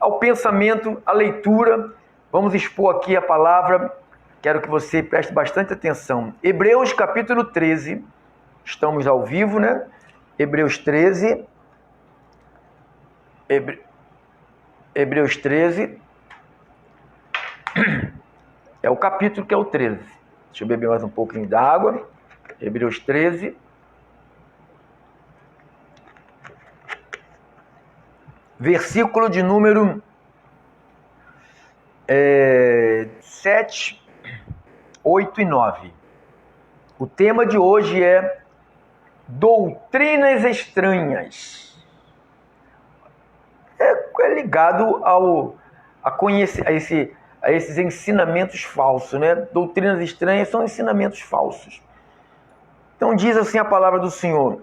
ao pensamento, à leitura. Vamos expor aqui a palavra. Quero que você preste bastante atenção. Hebreus capítulo 13. Estamos ao vivo, né? Hebreus 13. Hebreus 13. É o capítulo que é o 13. Deixa eu beber mais um pouquinho d'água. Hebreus 13. Versículo de número 7, 8 e 9. O tema de hoje é doutrinas estranhas. É ligado a esses ensinamentos falsos, né? Doutrinas estranhas são ensinamentos falsos. Então diz assim a palavra do Senhor: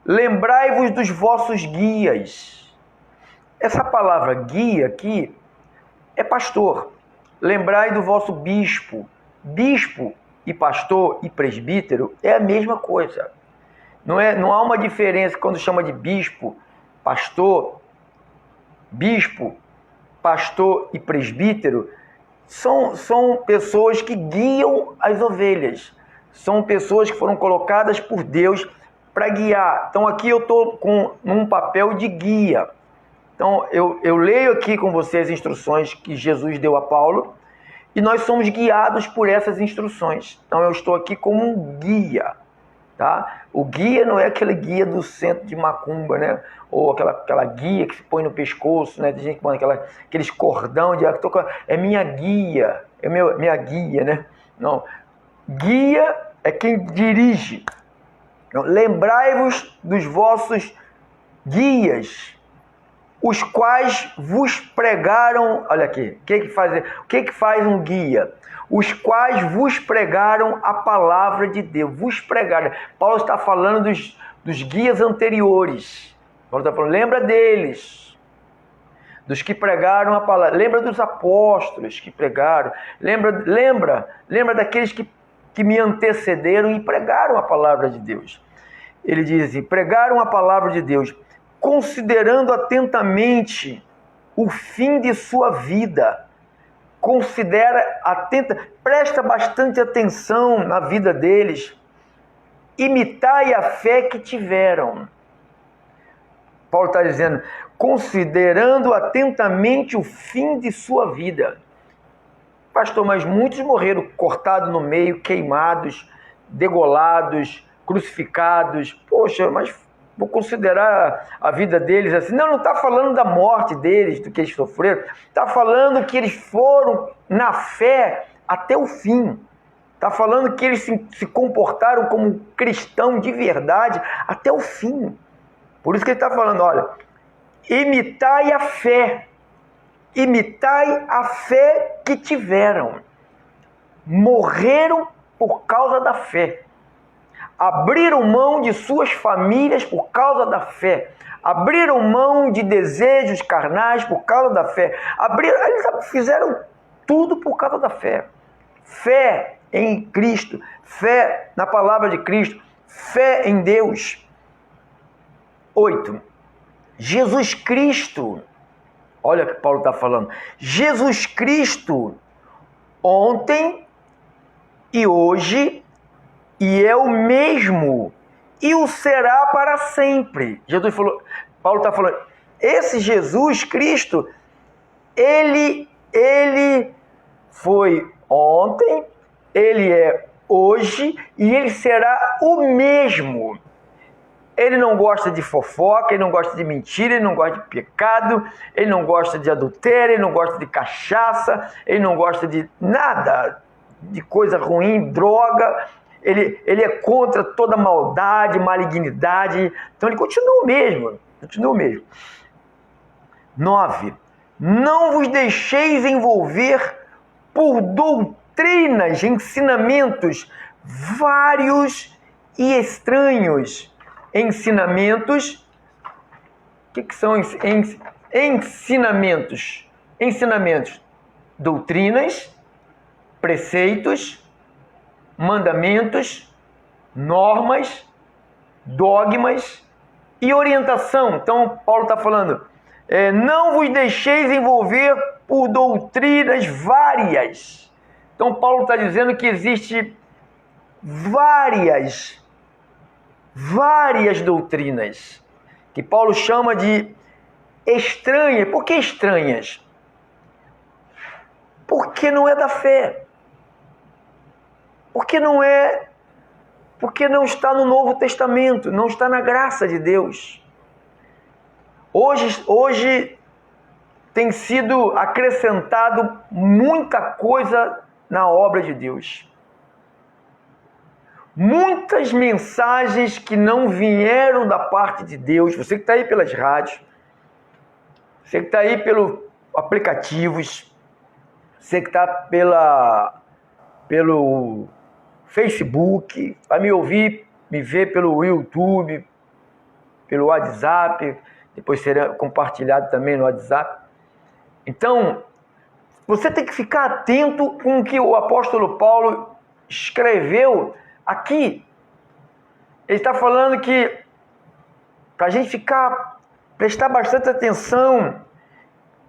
lembrai-vos dos vossos guias. Essa palavra guia aqui é pastor. Lembrai do vosso bispo. Bispo e pastor e presbítero é a mesma coisa. Não há uma diferença quando chama de bispo, pastor e presbítero. São pessoas que guiam as ovelhas. São pessoas que foram colocadas por Deus para guiar. Então aqui eu estou num papel de guia. Então, eu leio aqui com você as instruções que Jesus deu a Paulo e nós somos guiados por essas instruções. Então, eu estou aqui como um guia, tá? O guia não é aquele guia do centro de macumba, né? Ou aquela guia que se põe no pescoço, né? Tem gente que põe aqueles cordão de... É minha guia, minha guia, né? Não, guia é quem dirige. Então, lembrai-vos dos vossos guias, os quais vos pregaram, olha aqui, o que faz um guia? Os quais vos pregaram a palavra de Deus, vos pregaram. Paulo está falando dos guias anteriores. Paulo está falando, lembra deles, dos que pregaram a palavra, lembra dos apóstolos que pregaram, lembra daqueles que me antecederam e pregaram a palavra de Deus. Ele diz assim, pregaram a palavra de Deus, considerando atentamente o fim de sua vida. Presta bastante atenção na vida deles. Imitai a fé que tiveram. Paulo está dizendo, considerando atentamente o fim de sua vida. Pastor, mas muitos morreram cortados no meio, queimados, degolados, crucificados. Poxa, mas vou considerar a vida deles assim. Não está falando da morte deles, do que eles sofreram. Está falando que eles foram na fé até o fim. Está falando que eles se comportaram como cristão de verdade até o fim. Por isso que ele está falando, olha, imitai a fé. Imitai a fé que tiveram. Morreram por causa da fé. Abriram mão de suas famílias por causa da fé. Abriram mão de desejos carnais por causa da fé. Eles fizeram tudo por causa da fé. Fé em Cristo. Fé na palavra de Cristo. Fé em Deus. 8. Jesus Cristo. Olha o que Paulo está falando. Jesus Cristo, ontem e hoje, e é o mesmo, e o será para sempre. Jesus falou, Paulo está falando, esse Jesus Cristo, ele foi ontem, ele é hoje, e ele será o mesmo. Ele não gosta de fofoca, ele não gosta de mentira, ele não gosta de pecado, ele não gosta de adultério, ele não gosta de cachaça, ele não gosta de nada, de coisa ruim, droga. Ele é contra toda maldade, malignidade. Então ele continua o mesmo. 9. Não vos deixeis envolver por doutrinas, ensinamentos vários e estranhos. Ensinamentos. O que são ensinamentos? Ensinamentos, doutrinas, preceitos, mandamentos, normas, dogmas e orientação. Então, Paulo está falando, Não vos deixeis envolver por doutrinas várias. Então Paulo está dizendo que existe várias doutrinas, que Paulo chama de estranhas. Por que estranhas? Porque não é da fé. Porque não está no Novo Testamento, não está na graça de Deus. Hoje tem sido acrescentado muita coisa na obra de Deus. Muitas mensagens que não vieram da parte de Deus. Você que está aí pelas rádios, você que está aí pelos aplicativos, você que está pelo Facebook, vai me ouvir, me ver pelo YouTube, pelo WhatsApp, depois será compartilhado também no WhatsApp. Então, você tem que ficar atento com o que o apóstolo Paulo escreveu aqui. Ele está falando que para a gente prestar bastante atenção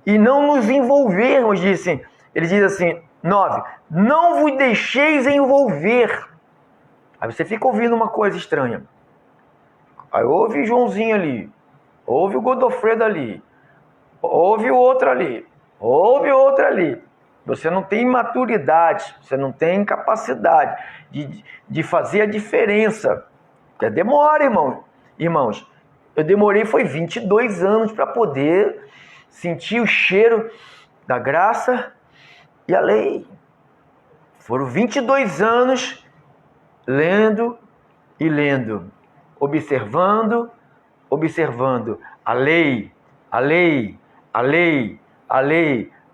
e não nos envolvermos, ele diz assim, 9, não vos deixeis envolver. Aí você fica ouvindo uma coisa estranha. Aí ouve o Joãozinho ali, ouve o Godofredo ali, ouve o outro ali, ouve o outro ali. Você não tem maturidade, você não tem capacidade de fazer a diferença. Demora, irmãos. Eu demorei, foi 22 anos para poder sentir o cheiro da graça e a lei. Foram 22 anos lendo e lendo, observando a lei,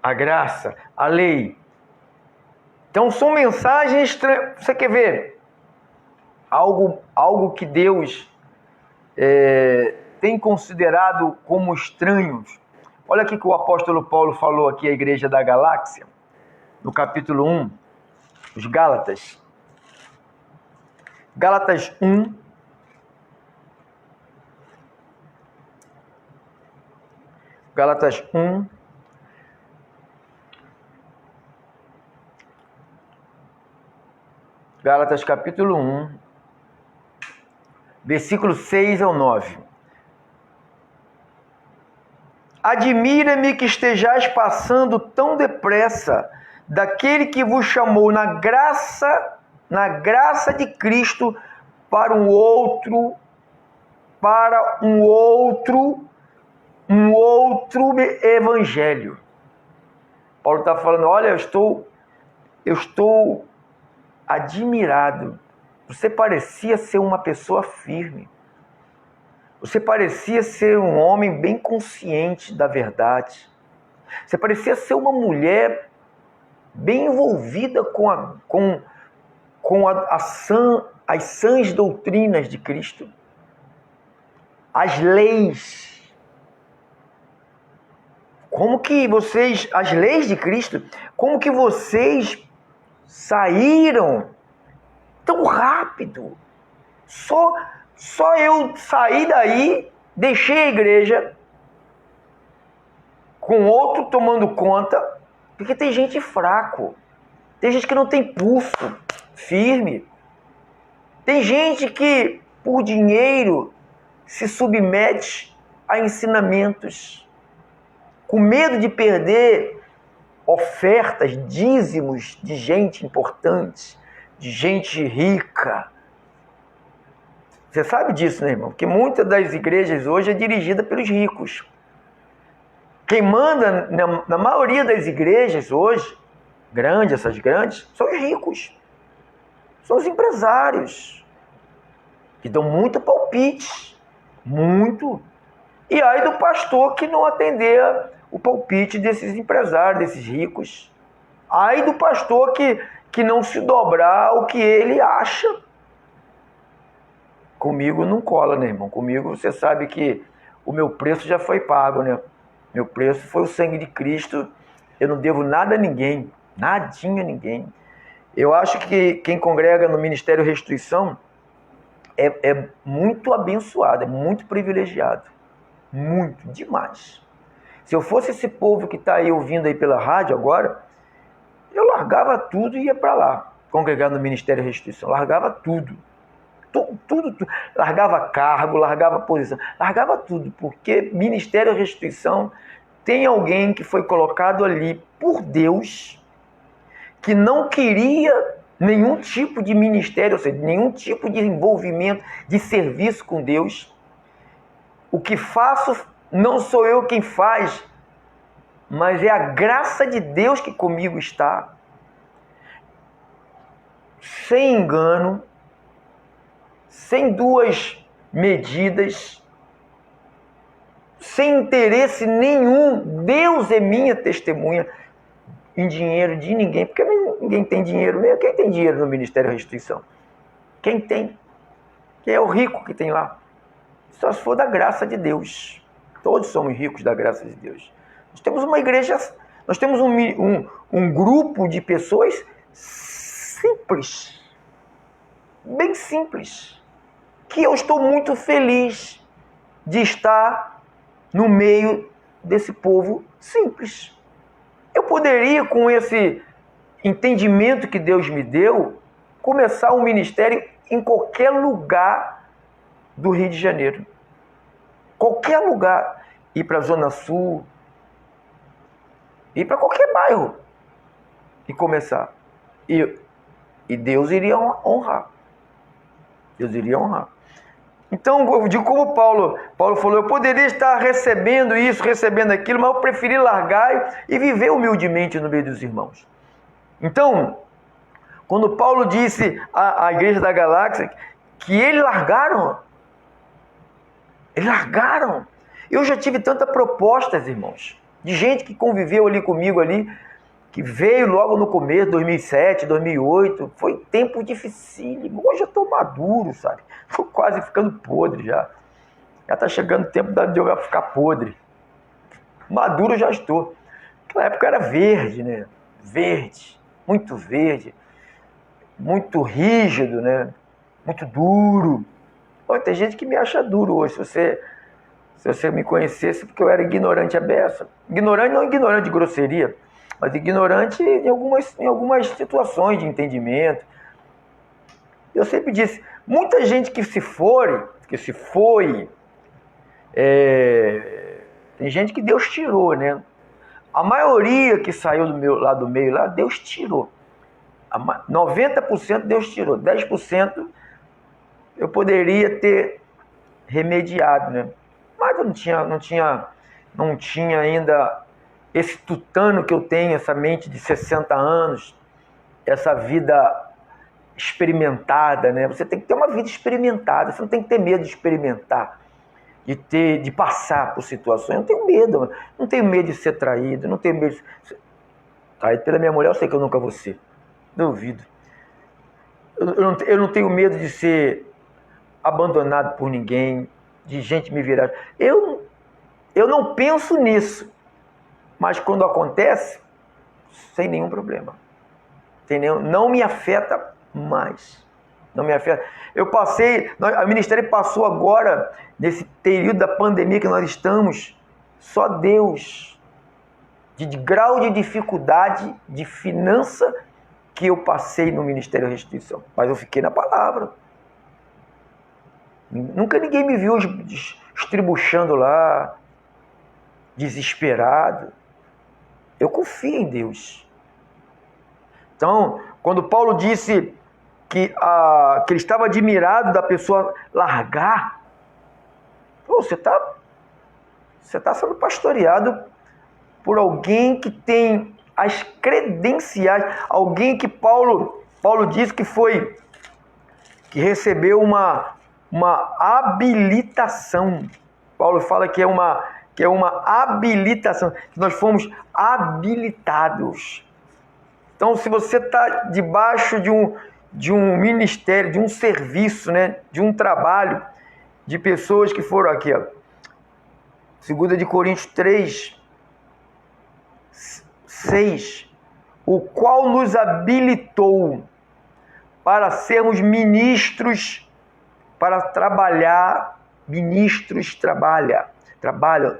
a graça, a lei. Então são mensagens estranhas. Você quer ver algo que Deus tem considerado como estranhos? Olha aqui que o apóstolo Paulo falou aqui à igreja da Galáxia, no capítulo 1, os Gálatas. Gálatas 1, Gálatas 1, Gálatas capítulo 1, versículo 6 ao 9. Admira-me que estejais passando tão depressa daquele que vos chamou na graça de Cristo para um outro evangelho. Paulo está falando, olha, eu estou admirado. Você parecia ser uma pessoa firme. Você parecia ser um homem bem consciente da verdade. Você parecia ser uma mulher bem envolvida com as sãs doutrinas de Cristo. As leis. As leis de Cristo, como que vocês saíram tão rápido? Só eu saí daí, deixei a igreja com outro tomando conta, porque tem gente fraco, tem gente que não tem pulso firme, tem gente que por dinheiro se submete a ensinamentos, com medo de perder ofertas, dízimos de gente importante, de gente rica. Você sabe disso, né, irmão? Porque muitas das igrejas hoje é dirigida pelos ricos. Quem manda na maioria das igrejas hoje, essas grandes, são os ricos. São os empresários. Que dão muito palpite. Muito. E aí do pastor que não atender o palpite desses empresários, desses ricos. Aí do pastor que não se dobrar o que ele acha. Comigo não cola, né, irmão? Comigo você sabe que o meu preço já foi pago, né? Meu preço foi o sangue de Cristo. Eu não devo nada a ninguém. Nadinha a ninguém. Eu acho que quem congrega no Ministério Restituição é muito abençoado, é muito privilegiado. Muito, demais. Se eu fosse esse povo que está aí ouvindo aí pela rádio agora, eu largava tudo e ia para lá, congregar no Ministério Restituição. Largava tudo. Tudo. Largava cargo, largava posição, largava tudo, porque Ministério Restituição tem alguém que foi colocado ali por Deus, que não queria nenhum tipo de ministério, ou seja, nenhum tipo de envolvimento, de serviço com Deus. O que faço não sou eu quem faz, mas é a graça de Deus que comigo está. Sem engano, sem duas medidas, sem interesse nenhum. Deus é minha testemunha em dinheiro de ninguém, porque ninguém tem dinheiro mesmo. Quem tem dinheiro no Ministério da Restituição? Quem tem? Quem é o rico que tem lá? Só se for da graça de Deus. Todos somos ricos da graça de Deus. Nós temos uma igreja, nós temos um grupo de pessoas simples, bem simples, que eu estou muito feliz de estar no meio desse povo simples. Eu poderia, com esse entendimento que Deus me deu, começar um ministério em qualquer lugar do Rio de Janeiro. Qualquer lugar. Ir para a Zona Sul, ir para qualquer bairro e começar. E Deus iria honrar. Deus iria honrar. Então, eu digo como Paulo falou, eu poderia estar recebendo isso, recebendo aquilo, mas eu preferi largar e viver humildemente no meio dos irmãos. Então, quando Paulo disse à igreja da Galáxia que eles largaram, eu já tive tantas propostas, irmãos, de gente que conviveu ali comigo ali, que veio logo no começo, 2007, 2008, foi tempo dificílimo. Hoje eu estou maduro, sabe? Estou quase ficando podre já. Já está chegando o tempo de eu ficar podre. Maduro já estou. Naquela época era verde, né? Verde, muito rígido, né? Muito duro. Pô, tem gente que me acha duro hoje. Se você me conhecesse, porque eu era ignorante à beça. Ignorante, não ignorante de grosseria, mas ignorante em algumas situações de entendimento. Eu sempre disse, muita gente que se foi, tem gente que Deus tirou, né? A maioria que saiu do meu lado do meio lá, Deus tirou. 90% Deus tirou, 10% eu poderia ter remediado, né? Mas eu não tinha ainda esse tutano que eu tenho, essa mente de 60 anos, essa vida experimentada, né? Você tem que ter uma vida experimentada, você não tem que ter medo de experimentar, de passar por situações. Eu não tenho medo de ser traído, não tenho medo de ser traído pela minha mulher, eu sei que eu nunca vou ser, duvido. Eu não tenho medo de ser abandonado por ninguém, de gente me virar. Eu não penso nisso, mas quando acontece, sem nenhum problema. Não me afeta mais. Não me afeta. O ministério passou agora, nesse período da pandemia que nós estamos, só Deus, de grau de dificuldade, de finança, que eu passei no Ministério da Restituição. Mas eu fiquei na palavra. Nunca ninguém me viu estribuchando lá, desesperado. Eu confio em Deus. Então, quando Paulo disse que ele estava admirado da pessoa largar, você está sendo pastoreado por alguém que tem as credenciais, alguém que Paulo disse que recebeu uma habilitação. Paulo fala que é uma habilitação, que nós fomos habilitados. Então, se você está debaixo de um ministério, de um serviço, né, de um trabalho, de pessoas que foram aqui, ó, 2 Coríntios 3, 6, o qual nos habilitou para sermos ministros, para trabalhar. Ministros trabalham.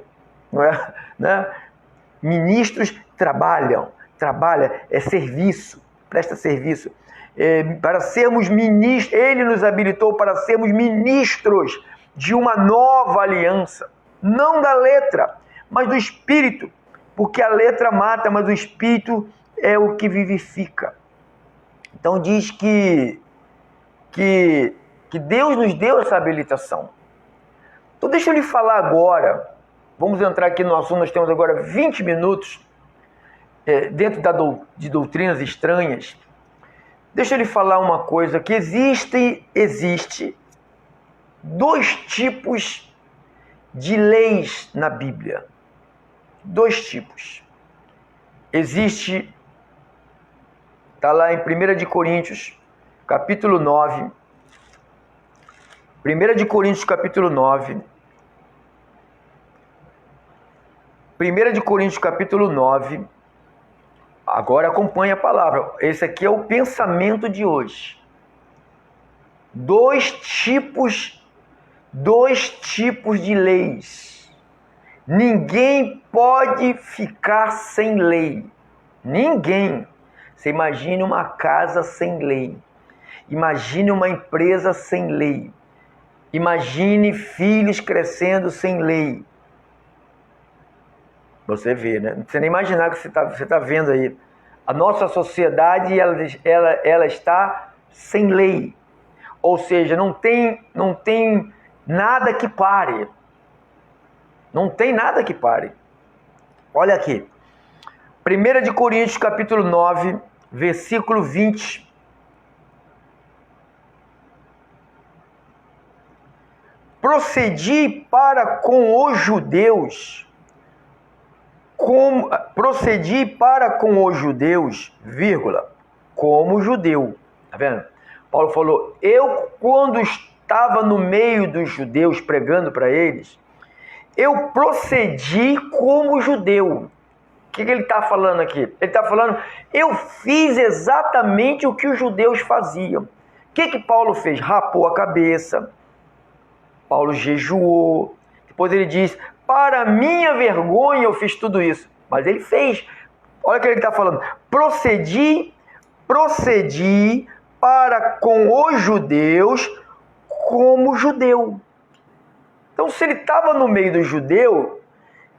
não é? Né? Ministros trabalham, é serviço, presta serviço. Para sermos ministros, Ele nos habilitou para sermos ministros de uma nova aliança, não da letra, mas do Espírito, porque a letra mata, mas o Espírito é o que vivifica. Então diz que Deus nos deu essa habilitação. Então deixa eu lhe falar agora, vamos entrar aqui no assunto, nós temos agora 20 minutos dentro de doutrinas estranhas. Deixa eu lhe falar uma coisa, que existe dois tipos de leis na Bíblia. Dois tipos. Existe, está lá em 1 de Coríntios, capítulo 9. 1 de Coríntios, capítulo 9. 1 de Coríntios, capítulo 9. Agora acompanhe a palavra. Esse aqui é o pensamento de hoje. Dois tipos de leis. Ninguém pode ficar sem lei. Ninguém. Você imagine uma casa sem lei. Imagine uma empresa sem lei. Imagine filhos crescendo sem lei. Você vê, né? Não precisa nem imaginar o que você tá vendo aí. A nossa sociedade, ela está sem lei. Ou seja, não tem nada que pare. Não tem nada que pare. Olha aqui. 1 de Coríntios, capítulo 9, versículo 20. Procedi para com os judeus, vírgula, como judeu. Tá vendo? Paulo falou, eu quando estava no meio dos judeus pregando para eles, eu procedi como judeu. O que ele está falando aqui? Ele está falando, eu fiz exatamente o que os judeus faziam. O que Paulo fez? Rapou a cabeça. Paulo jejuou. Depois ele diz, para minha vergonha eu fiz tudo isso. Mas ele fez. Olha o que ele está falando. Procedi para com os judeus como judeu. Então, se ele estava no meio do judeu,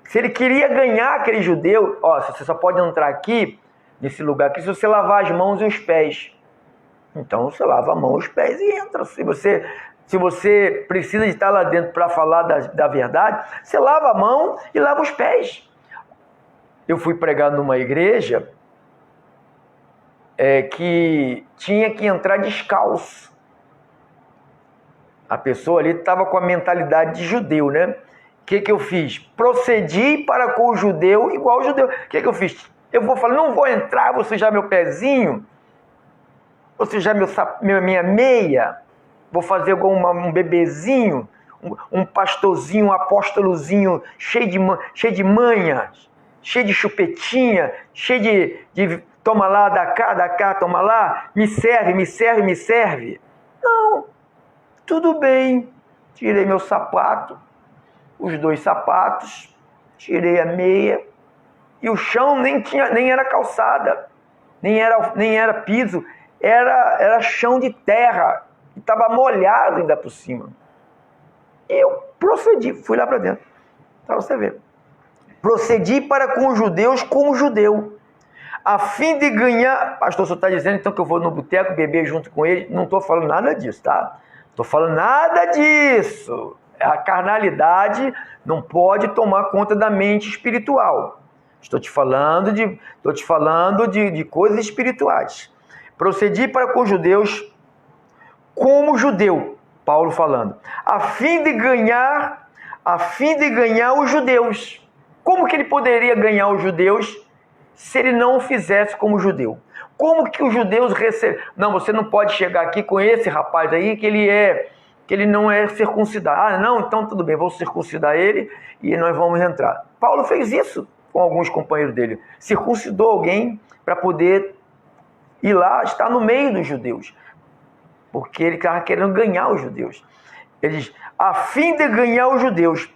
se ele queria ganhar aquele judeu, você só pode entrar aqui, nesse lugar aqui, se você lavar as mãos e os pés. Então, você lava a mão e os pés e entra. Se você precisa de estar lá dentro para falar da verdade, você lava a mão e lava os pés. Eu fui pregar numa igreja que tinha que entrar descalço. A pessoa ali estava com a mentalidade de judeu, né? O que eu fiz? Procedi para com o judeu igual o judeu. O que eu fiz? Eu vou falar, não vou entrar, vou sujar meu pezinho, vou sujar minha meia, vou fazer igual um bebezinho, um pastorzinho, um apóstolozinho cheio de manhas, cheio de chupetinha, cheio de toma lá, dá cá, toma lá, me serve. Não, tudo bem. Tirei meu sapato, os 2 sapatos, tirei a meia, e o chão nem era calçada, nem era piso, era chão de terra, e estava molhado ainda por cima. E eu procedi, fui lá para dentro, para você ver. Procedi para com os judeus como judeu, a fim de ganhar... Pastor, você está dizendo então que eu vou no boteco beber junto com ele? Não estou falando nada disso, tá? Estou falando nada disso. A carnalidade não pode tomar conta da mente espiritual. Estou te falando de coisas espirituais. Procedi para com os judeus como judeu, Paulo falando, a fim de ganhar os judeus. Como que ele poderia ganhar os judeus se ele não o fizesse como judeu? Como que os judeus recebem? Não, você não pode chegar aqui com esse rapaz aí que ele não é circuncidado. Não, então tudo bem, vou circuncidar ele e nós vamos entrar. Paulo fez isso com alguns companheiros dele. Circuncidou alguém para poder ir lá, estar no meio dos judeus. Porque ele estava querendo ganhar os judeus. Ele diz, a fim de ganhar os judeus.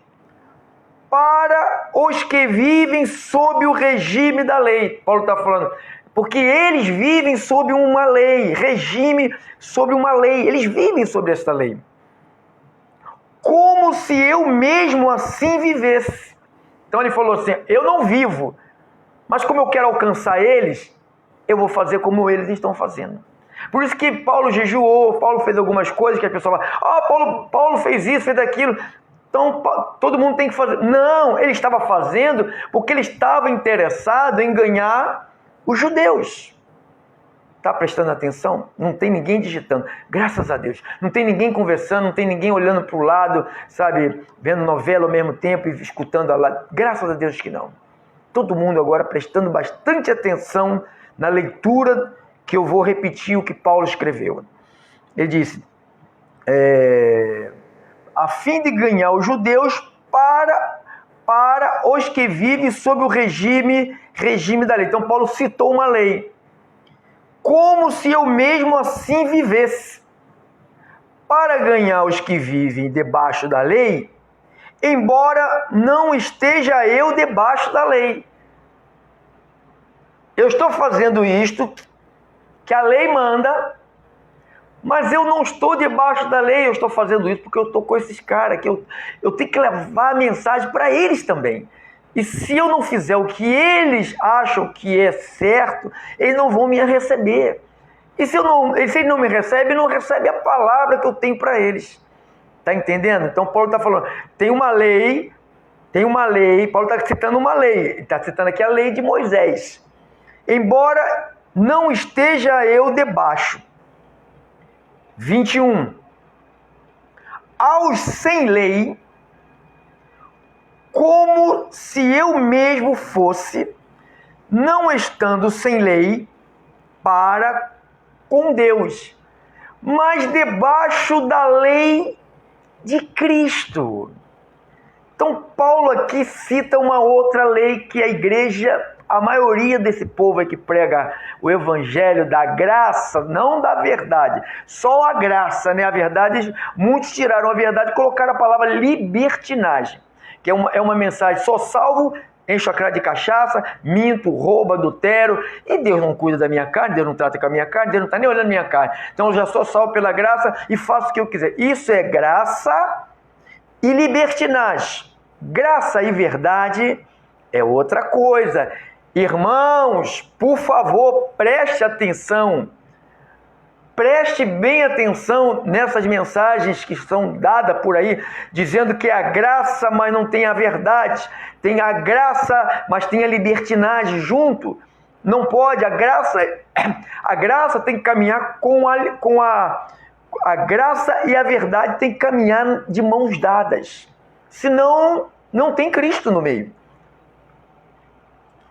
para os que vivem sob o regime da lei. Paulo está falando, porque eles vivem sob uma lei, regime sobre uma lei, eles vivem sobre esta lei. Como se eu mesmo assim vivesse. Então ele falou assim, eu não vivo, mas como eu quero alcançar eles, eu vou fazer como eles estão fazendo. Por isso que Paulo jejuou, Paulo fez algumas coisas que a pessoa fala, Paulo fez isso, fez aquilo, então todo mundo tem que fazer. Não, ele estava fazendo porque ele estava interessado em ganhar os judeus. Está prestando atenção? Não tem ninguém digitando, graças a Deus. Não tem ninguém conversando, não tem ninguém olhando para o lado, sabe, vendo novela ao mesmo tempo e escutando a lá. Graças a Deus que não. Todo mundo agora prestando bastante atenção na leitura, que eu vou repetir o que Paulo escreveu. Ele disse, a fim de ganhar os judeus para os que vivem sob o regime da lei. Então Paulo citou uma lei. Como se eu mesmo assim vivesse. Para ganhar os que vivem debaixo da lei, embora não esteja eu debaixo da lei. Eu estou fazendo isto que a lei manda, mas eu não estou debaixo da lei, eu estou fazendo isso porque eu estou com esses caras, que eu tenho que levar a mensagem para eles também. E se eu não fizer o que eles acham que é certo, eles não vão me receber. E se eles não me recebem, não recebem a palavra que eu tenho para eles. Está entendendo? Então Paulo está falando, tem uma lei, Paulo está citando uma lei, está citando aqui a lei de Moisés. Embora não esteja eu debaixo. 21. Aos sem lei, como se eu mesmo fosse, não estando sem lei, para com Deus, mas debaixo da lei de Cristo. Então Paulo aqui cita uma outra lei que a igreja, a maioria desse povo aí que prega o evangelho da graça, não da verdade, só a graça, né? A verdade, muitos tiraram a verdade e colocaram a palavra libertinagem, que é uma mensagem, só salvo, encho a cara de cachaça, minto, roubo, adultero, e Deus não cuida da minha carne, Deus não trata com a minha carne, Deus não está nem olhando a minha carne, então eu já sou salvo pela graça e faço o que eu quiser. Isso é graça e libertinagem. Graça e verdade é outra coisa. Irmãos, por favor, preste atenção. Preste bem atenção nessas mensagens que são dadas por aí, dizendo que é a graça, mas não tem a verdade. Tem a graça, mas tem a libertinagem junto. Não pode, a graça tem que caminhar a graça e a verdade tem que caminhar de mãos dadas. Senão, não tem Cristo no meio.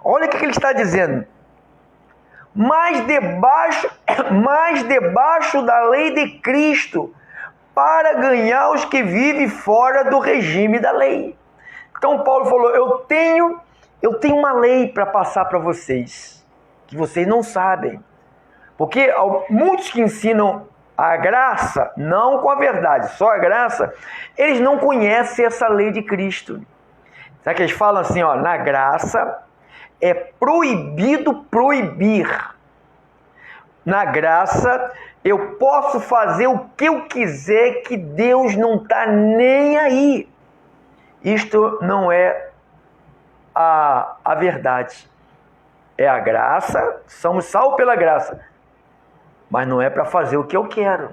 Olha o que ele está dizendo. Mas debaixo da lei de Cristo, para ganhar os que vivem fora do regime da lei. Então Paulo falou, eu tenho uma lei para passar para vocês, que vocês não sabem. Porque muitos que ensinam a graça, não com a verdade, só a graça, eles não conhecem essa lei de Cristo. Sabe que eles falam assim, na graça é proibido proibir. Na graça, eu posso fazer o que eu quiser, que Deus não está nem aí. Isto não é a verdade. É a graça, somos salvos pela graça, mas não é para fazer o que eu quero.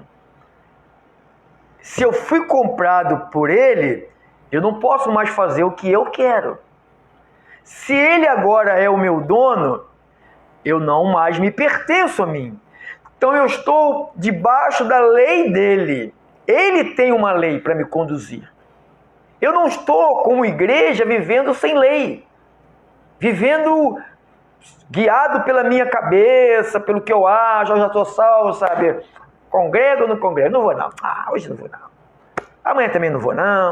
Se eu fui comprado por Ele, eu não posso mais fazer o que eu quero. Se Ele agora é o meu dono, eu não mais me pertenço a mim. Então eu estou debaixo da lei dele. Ele tem uma lei para me conduzir. Eu não estou, como igreja, vivendo sem lei. Vivendo guiado pela minha cabeça, pelo que eu acho, eu já estou salvo, sabe? Congrego ou não congrego? Não vou não. Hoje não vou não. Amanhã também não vou não.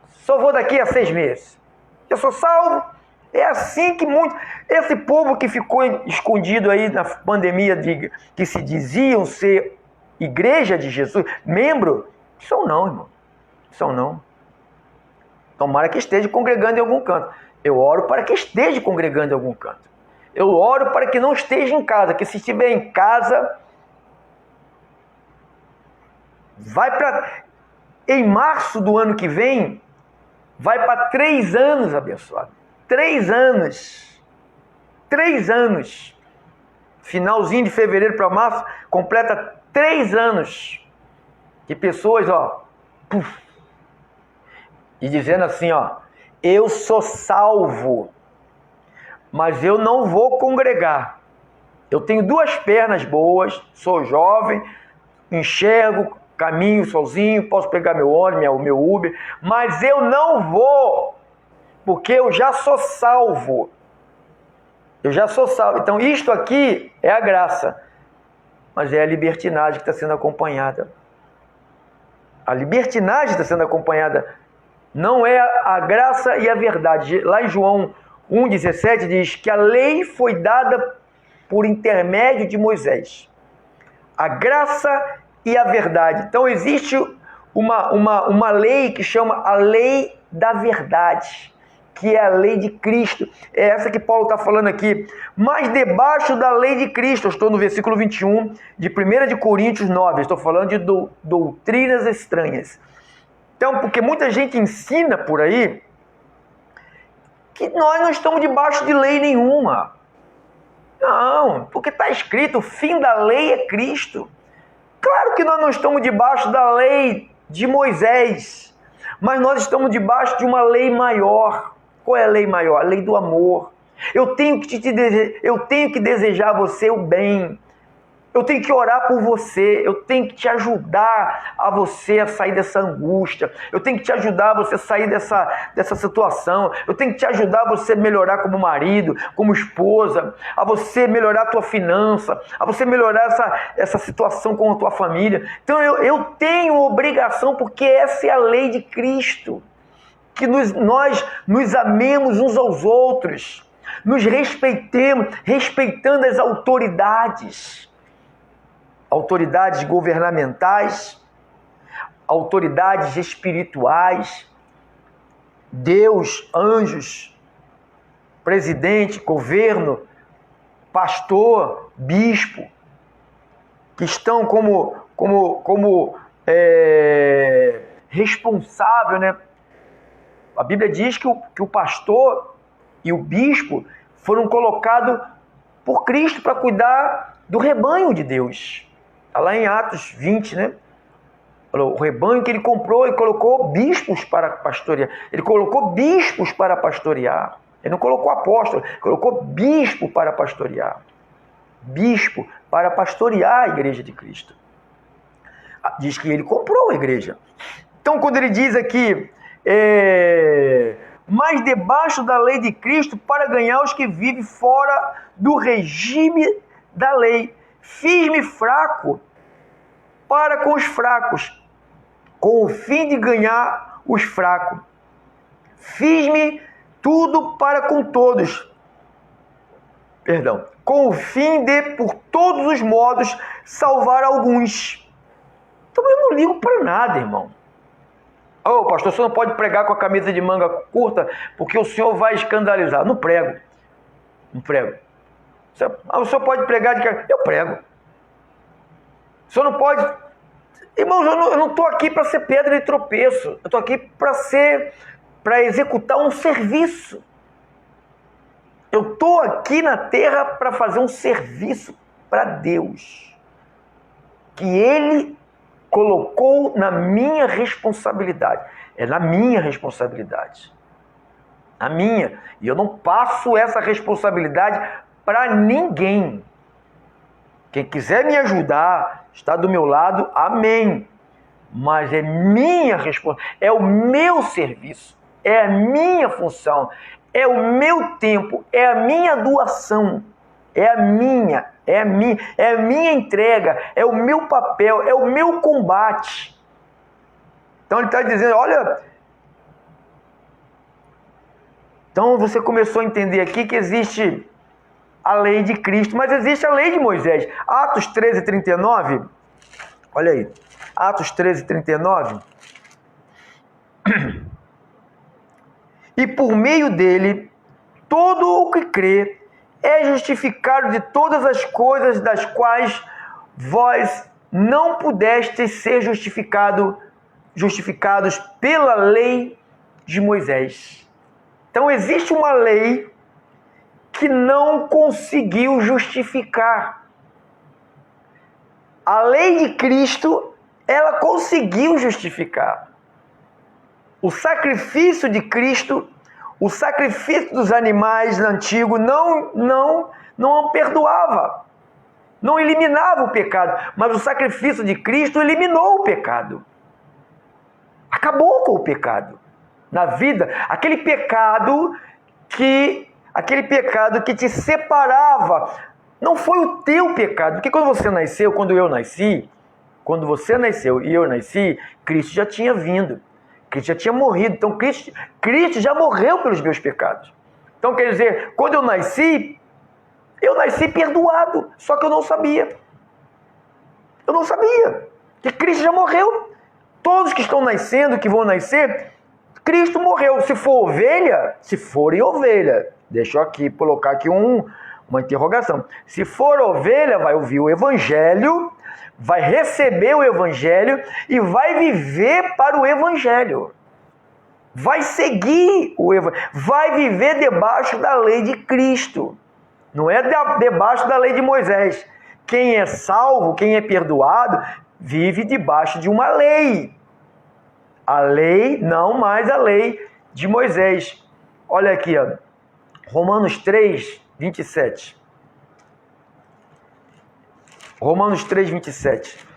Só vou daqui a 6 meses. Eu sou salvo. É assim que esse povo que ficou escondido aí na pandemia, que se diziam ser igreja de Jesus, membro, são não, irmão. São não. Tomara que esteja congregando em algum canto. Eu oro para que esteja congregando em algum canto. Eu oro para que não esteja em casa, que se estiver em casa, vai para... Em março do ano que vem, vai para 3 anos, abençoado. 3 anos. 3 anos. Finalzinho de fevereiro para março, completa 3 anos. De pessoas, e dizendo assim, eu sou salvo, mas eu não vou congregar. Eu tenho 2 pernas boas, sou jovem, enxergo, caminho sozinho, posso pegar meu ônibus, meu Uber, mas eu não vou, porque eu já sou salvo. Eu já sou salvo. Então isto aqui é a graça, mas é a libertinagem que está sendo acompanhada. A libertinagem está sendo acompanhada, não é a graça e a verdade. Lá em João 1,17 diz que a lei foi dada por intermédio de Moisés. A graça e a verdade. Então existe uma lei que chama a lei da verdade, que é a lei de Cristo. É essa que Paulo está falando aqui. Mas debaixo da lei de Cristo, eu estou no versículo 21 de 1 de Coríntios 9, estou falando de doutrinas estranhas. Então, porque muita gente ensina por aí que nós não estamos debaixo de lei nenhuma. Não, porque está escrito, o fim da lei é Cristo. Claro que nós não estamos debaixo da lei de Moisés, mas nós estamos debaixo de uma lei maior. Qual é a lei maior? A lei do amor. Eu tenho que desejar a você o bem. Eu tenho que orar por você, eu tenho que te ajudar a você a sair dessa angústia, eu tenho que te ajudar a você a sair dessa situação, eu tenho que te ajudar a você melhorar como marido, como esposa, a você melhorar a tua finança, a você melhorar essa situação com a tua família. Então eu tenho obrigação, porque essa é a lei de Cristo, que nós nos amemos uns aos outros, nos respeitemos, respeitando as autoridades governamentais, autoridades espirituais, Deus, anjos, presidente, governo, pastor, bispo, que estão como responsável, né? A Bíblia diz que o pastor e o bispo foram colocados por Cristo para cuidar do rebanho de Deus. Está lá em Atos 20, né? O rebanho que ele comprou e colocou bispos para pastorear. Ele colocou bispos para pastorear. Ele não colocou apóstolo, ele colocou bispo para pastorear. Bispo para pastorear a igreja de Cristo. Diz que ele comprou a igreja. Então, quando ele diz aqui, mas debaixo da lei de Cristo, para ganhar os que vivem fora do regime da lei, fiz-me fraco para com os fracos, com o fim de ganhar os fracos. Fiz-me tudo para com todos, com o fim de, por todos os modos, salvar alguns. Então eu não ligo para nada, irmão. Pastor, o senhor não pode pregar com a camisa de manga curta, porque o senhor vai escandalizar. Não prego. O senhor pode pregar de... Eu prego. O senhor não pode... Irmãos, eu não estou aqui para ser pedra de tropeço. Eu estou aqui para executar um serviço. Eu estou aqui na terra para fazer um serviço para Deus, que Ele colocou na minha responsabilidade. É na minha responsabilidade. Na minha. E eu não passo essa responsabilidade para ninguém. Quem quiser me ajudar, está do meu lado, amém. Mas é minha responsabilidade, é o meu serviço, é a minha função, é o meu tempo, é a minha doação, é a minha entrega, é o meu papel, é o meu combate. Então ele está dizendo, olha... Então você começou a entender aqui que existe a lei de Cristo, mas existe a lei de Moisés. Atos 13:39, olha aí, Atos 13:39, e por meio dele, todo o que crê é justificado de todas as coisas das quais vós não pudestes ser justificados pela lei de Moisés. Então existe uma lei que não conseguiu justificar. A lei de Cristo, ela conseguiu justificar. O sacrifício de Cristo, o sacrifício dos animais antigos não perdoava, não eliminava o pecado, mas o sacrifício de Cristo eliminou o pecado. Acabou com o pecado na vida, aquele pecado que te separava. Não foi o teu pecado, porque quando você nasceu, quando você nasceu e eu nasci, Cristo já tinha vindo, Cristo já tinha morrido, então Cristo já morreu pelos meus pecados. Então quer dizer, quando eu nasci perdoado, só que eu não sabia que Cristo já morreu. Todos que estão nascendo, que vão nascer, Cristo morreu. Se forem ovelha, deixa eu aqui colocar aqui uma interrogação. Se for ovelha, vai ouvir o Evangelho, vai receber o Evangelho e vai viver para o Evangelho. Vai seguir o Evangelho, vai viver debaixo da lei de Cristo. Não é debaixo da lei de Moisés. Quem é salvo, quem é perdoado, vive debaixo de uma lei. A lei, não mais a lei de Moisés. Olha aqui, ó. Romanos 3, 27. Romanos 3, 27.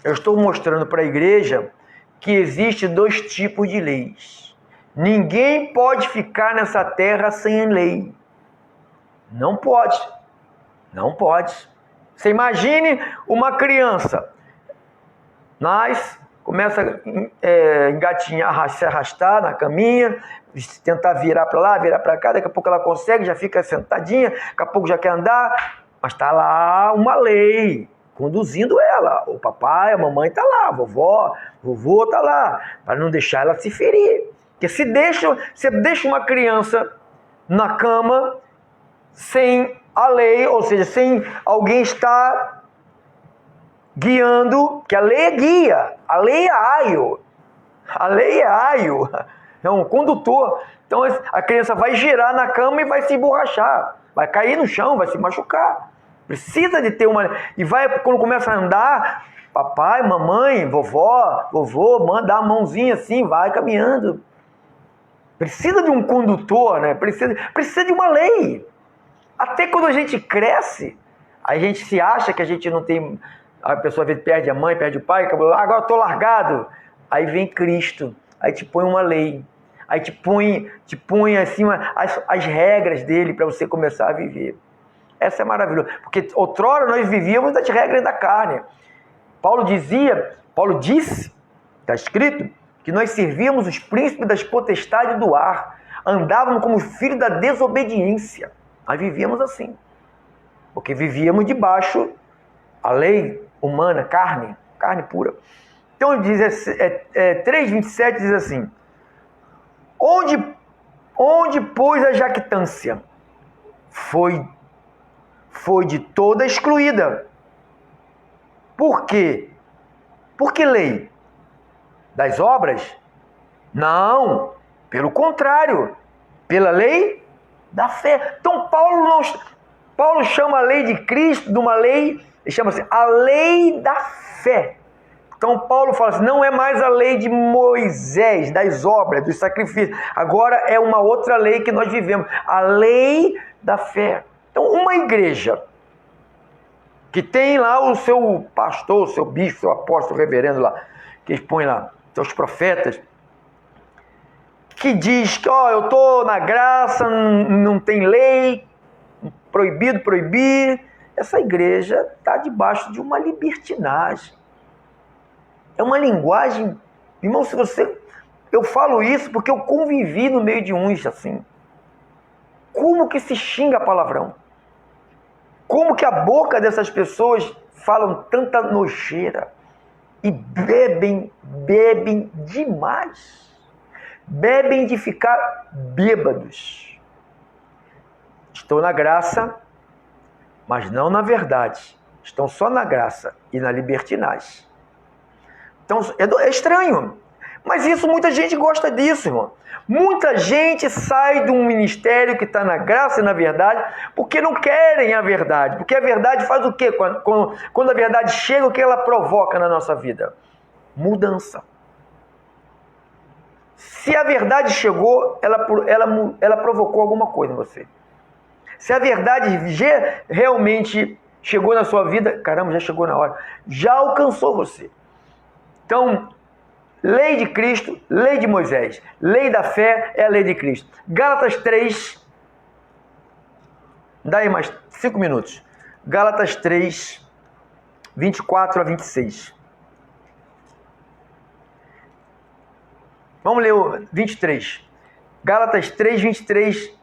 Eu estou mostrando para a igreja que existem dois tipos de leis. Ninguém pode ficar nessa terra sem lei. Não pode. Não pode. Você imagine uma criança. Nasce, começa a engatinhar, se arrastar na caminha, tentar virar para lá, virar para cá, daqui a pouco ela consegue, já fica sentadinha, daqui a pouco já quer andar, mas está lá uma lei conduzindo ela. O papai, a mamãe está lá, vovô está lá, para não deixar ela se ferir. Porque se deixa uma criança na cama sem a lei, ou seja, sem alguém estar guiando, que a lei é guia, a lei é aio, é um condutor. Então a criança vai girar na cama e vai se emborrachar, vai cair no chão, vai se machucar. Precisa de ter uma... E quando começa a andar, papai, mamãe, vovô, dá a mãozinha assim, vai caminhando. Precisa de um condutor, né? Precisa de uma lei. Até quando a gente cresce, a gente se acha que a gente não tem... A pessoa às vezes perde a mãe, perde o pai, agora eu estou largado. Aí vem Cristo, aí te põe uma lei, aí te põe acima as regras dele para você começar a viver. Essa é maravilhosa, porque outrora nós vivíamos das regras da carne. Paulo disse, está escrito, que nós servíamos os príncipes das potestades do ar, andávamos como filhos da desobediência. Nós vivíamos assim, porque vivíamos debaixo a lei humana, carne pura. Então, 3,27 diz assim: onde pois a jactância foi de toda excluída. Por quê? Por que lei? Das obras? Não, pelo contrário, pela lei da fé. Então Paulo chama a lei de Cristo de uma lei, ele chama assim, a lei da fé. Então Paulo fala assim, não é mais a lei de Moisés, das obras, dos sacrifícios. Agora é uma outra lei que nós vivemos, a lei da fé. Então uma igreja que tem lá o seu pastor, o seu bispo, o seu apóstolo, o reverendo lá, que expõe lá, seus profetas, que diz que eu estou na graça, não tem lei, proibido proibir. Essa igreja está debaixo de uma libertinagem. É uma linguagem... Irmão, eu falo isso porque eu convivi no meio de uns assim. Como que se xinga palavrão? Como que a boca dessas pessoas falam tanta nojeira? E bebem demais. bebem de ficar bêbados. Estão na graça, mas não na verdade. Estão só na graça e na libertinagem. Então, é estranho. Mas isso, muita gente gosta disso, irmão. Muita gente sai de um ministério que está na graça e na verdade porque não querem a verdade. Porque a verdade faz o quê? Quando a verdade chega, o que ela provoca na nossa vida? Mudança. Se a verdade chegou, ela provocou alguma coisa em você. Se a verdade realmente chegou na sua vida, caramba, já chegou na hora, já alcançou você. Então, lei de Cristo, lei de Moisés, lei da fé é a lei de Cristo. Gálatas 3, dá aí mais 5 minutos. Gálatas 3, 24 a 26. Vamos ler o 23. Gálatas 3, 23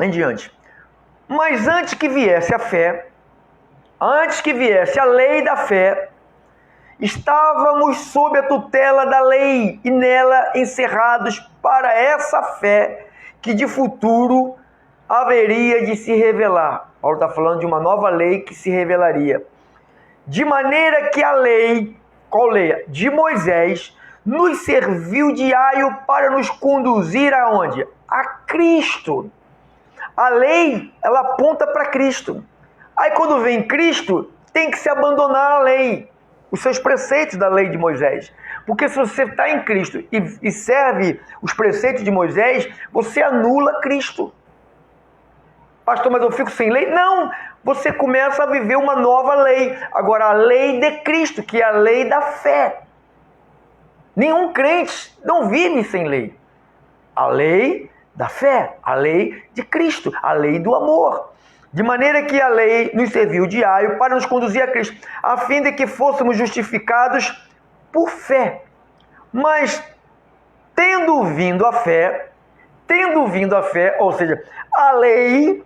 em diante. Mas antes que viesse a fé, antes que viesse a lei da fé, estávamos sob a tutela da lei e nela encerrados para essa fé que de futuro haveria de se revelar. Paulo está falando de uma nova lei que se revelaria. De maneira que a lei, qual lei? De Moisés, nos serviu de aio para nos conduzir aonde? A Cristo. A lei, ela aponta para Cristo. Aí quando vem Cristo, tem que se abandonar a lei, os seus preceitos da lei de Moisés. Porque se você está em Cristo e serve os preceitos de Moisés, você anula Cristo. Pastor, mas eu fico sem lei? Não, você começa a viver uma nova lei. Agora, a lei de Cristo, que é a lei da fé. Nenhum crente não vive sem lei. A lei da fé, a lei de Cristo, a lei do amor. De maneira que a lei nos serviu de aio para nos conduzir a Cristo, a fim de que fôssemos justificados por fé. Mas, tendo vindo a fé, ou seja, a lei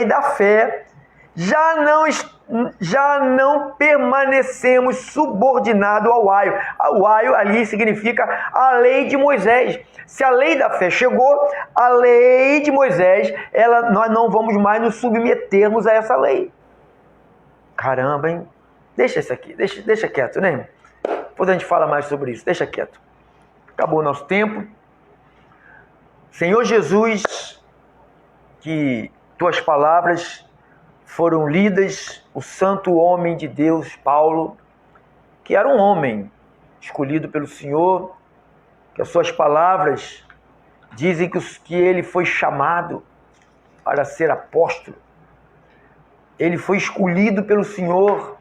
da fé, já não permanecemos subordinados ao aio. O aio ali significa a lei de Moisés. Se a lei da fé chegou, a lei de Moisés, nós não vamos mais nos submetermos a essa lei. Caramba, hein? Deixa isso aqui, deixa quieto, né, irmão? Depois a gente fala mais sobre isso, deixa quieto. Acabou o nosso tempo. Senhor Jesus, que tuas palavras foram lidas, o santo homem de Deus, Paulo, que era um homem escolhido pelo Senhor, que as suas palavras dizem que ele foi chamado para ser apóstolo. Ele foi escolhido pelo Senhor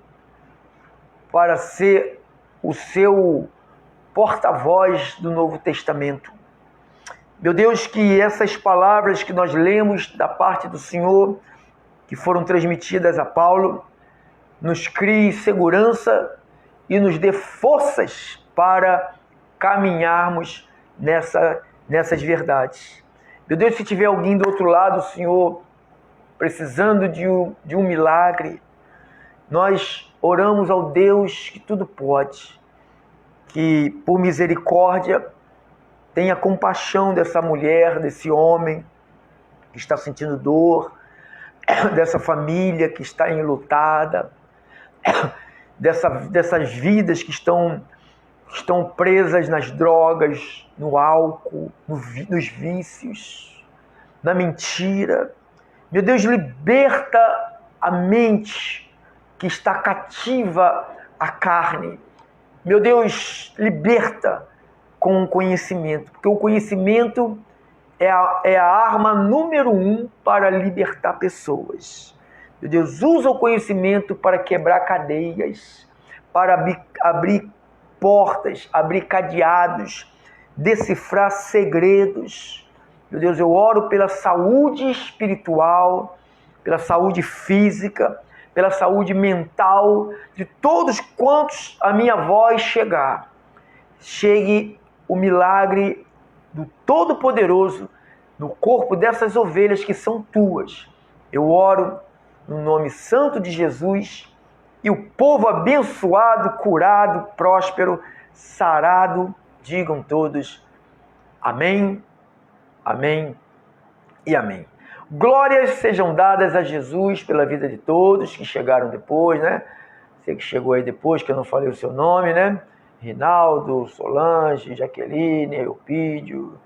para ser o seu porta-voz do Novo Testamento. Meu Deus, que essas palavras que nós lemos da parte do Senhor, que foram transmitidas a Paulo, nos crie segurança e nos dê forças para caminharmos nessas verdades. Meu Deus, se tiver alguém do outro lado, Senhor, precisando de um milagre, nós oramos ao Deus que tudo pode, que por misericórdia tenha compaixão dessa mulher, desse homem que está sentindo dor, dessa família que está enlutada, dessas vidas que estão presas nas drogas, no álcool, nos vícios, na mentira. Meu Deus, liberta a mente que está cativa à carne. Meu Deus, liberta com o conhecimento, porque o conhecimento é a arma número 1 para libertar pessoas. Meu Deus, usa o conhecimento para quebrar cadeias, para abrir portas, abrir cadeados, decifrar segredos. Meu Deus, eu oro pela saúde espiritual, pela saúde física, pela saúde mental de todos quantos a minha voz chegar. Chegue o milagre do Todo-Poderoso no corpo dessas ovelhas que são tuas. Eu oro no nome santo de Jesus, e o povo abençoado, curado, próspero, sarado, digam todos Amém, amém e amém. Glórias sejam dadas a Jesus pela vida de todos que chegaram depois, né? Você que chegou aí depois, que eu não falei o seu nome, né? Rinaldo, Solange, Jaqueline, Eupídio,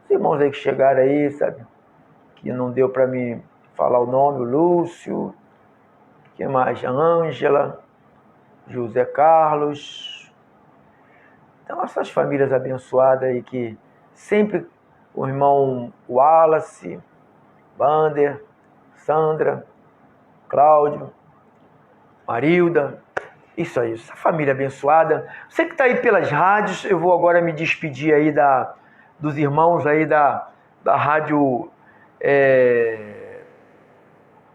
os irmãos aí que chegaram aí, sabe? Que não deu para me falar o nome, o Lúcio, que mais? A Ângela, José Carlos. Então, essas famílias abençoadas aí que sempre o irmão Wallace, Bander, Sandra, Cláudio, Marilda, isso aí, essa família abençoada. Você que está aí pelas rádios, eu vou agora me despedir aí dos irmãos aí da rádio,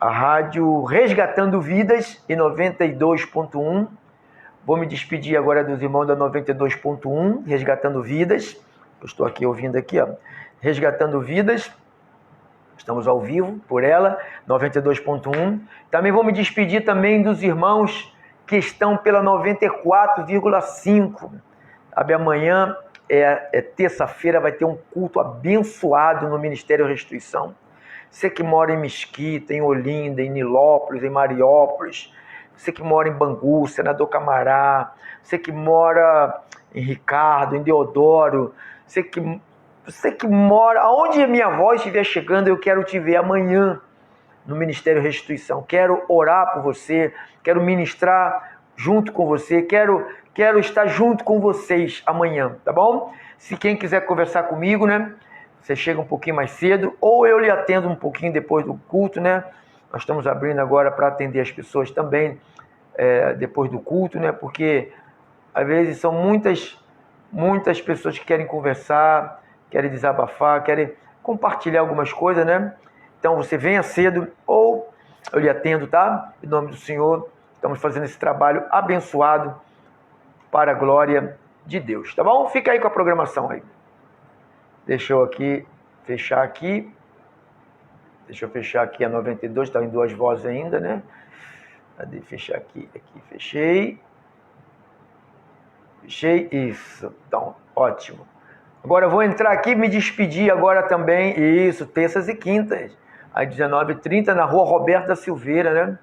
a rádio Resgatando Vidas em 92.1. Vou me despedir agora dos irmãos da 92.1, Resgatando Vidas. Eu estou aqui ouvindo aqui, ó, Resgatando Vidas. Estamos ao vivo por ela, 92.1. Também vou me despedir também dos irmãos que estão pela 94,5. Sabe, amanhã é terça-feira, vai ter um culto abençoado no Ministério Restituição. Você que mora em Mesquita, em Olinda, em Nilópolis, em Mariópolis, você que mora em Bangu, Senador Camará, você que mora em Ricardo, em Deodoro, você que mora, aonde a minha voz estiver chegando, eu quero te ver amanhã no Ministério Restituição. Quero orar por você, quero ministrar junto com você, quero estar junto com vocês amanhã, tá bom? Se quem quiser conversar comigo, né, você chega um pouquinho mais cedo, ou eu lhe atendo um pouquinho depois do culto, né? Nós estamos abrindo agora para atender as pessoas também depois do culto, né? Porque às vezes são muitas pessoas que querem conversar, querem desabafar, querem compartilhar algumas coisas, né? Então você venha cedo ou eu lhe atendo, tá? Em nome do Senhor, estamos fazendo esse trabalho abençoado para a glória de Deus, tá bom? Fica aí com a programação aí. Deixa eu fechar aqui a 92, está em duas vozes ainda, né? Cadê? Fechar aqui, fechei, isso, então, ótimo. Agora eu vou entrar aqui e me despedir agora também, isso, terças e quintas, às 19h30, na rua Roberto da Silveira, né?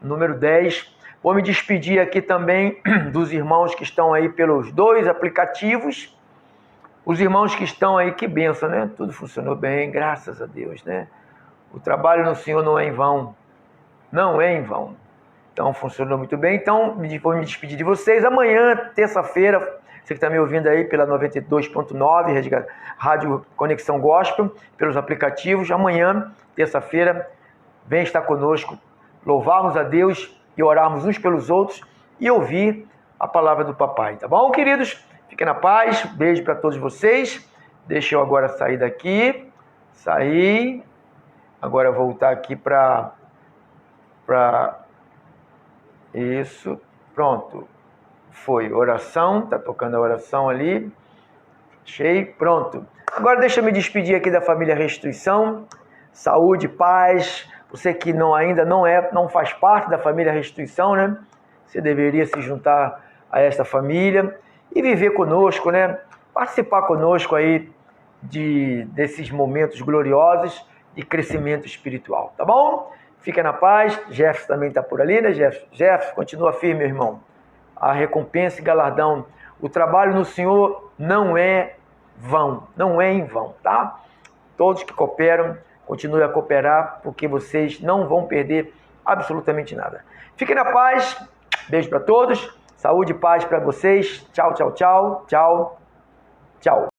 Número 10. Vou me despedir aqui também dos irmãos que estão aí pelos 2 aplicativos. Os irmãos que estão aí, que bênção, né? Tudo funcionou bem, graças a Deus, né? O trabalho no Senhor não é em vão. Não é em vão. Então, funcionou muito bem. Então, vou me despedir de vocês. Amanhã, terça-feira, você que está me ouvindo aí pela 92.9, Rádio Conexão Gospel, pelos aplicativos. Amanhã, terça-feira, vem estar conosco, louvarmos a Deus e orarmos uns pelos outros e ouvir a palavra do papai. Tá bom, queridos? Fiquem na paz. Beijo para todos vocês. Deixa eu agora sair daqui. Sair. Agora voltar aqui para isso. Pronto. Foi. Oração. Tá tocando a oração ali. Achei. Pronto. Agora deixa eu me despedir aqui da família Restituição. Saúde, paz. Você que ainda não faz parte da família Restituição, né? Você deveria se juntar a esta família e viver conosco, né? Participar conosco aí desses momentos gloriosos de crescimento espiritual, tá bom? Fica na paz. Jefferson também está por ali, né, Jefferson? Jefferson, continua firme, meu irmão. A recompensa e galardão. O trabalho no Senhor não é vão, não é em vão, tá? Todos que cooperam, continuem a cooperar, porque vocês não vão perder absolutamente nada. Fiquem na paz. Beijo para todos. Saúde e paz para vocês. Tchau, tchau, tchau. Tchau, tchau.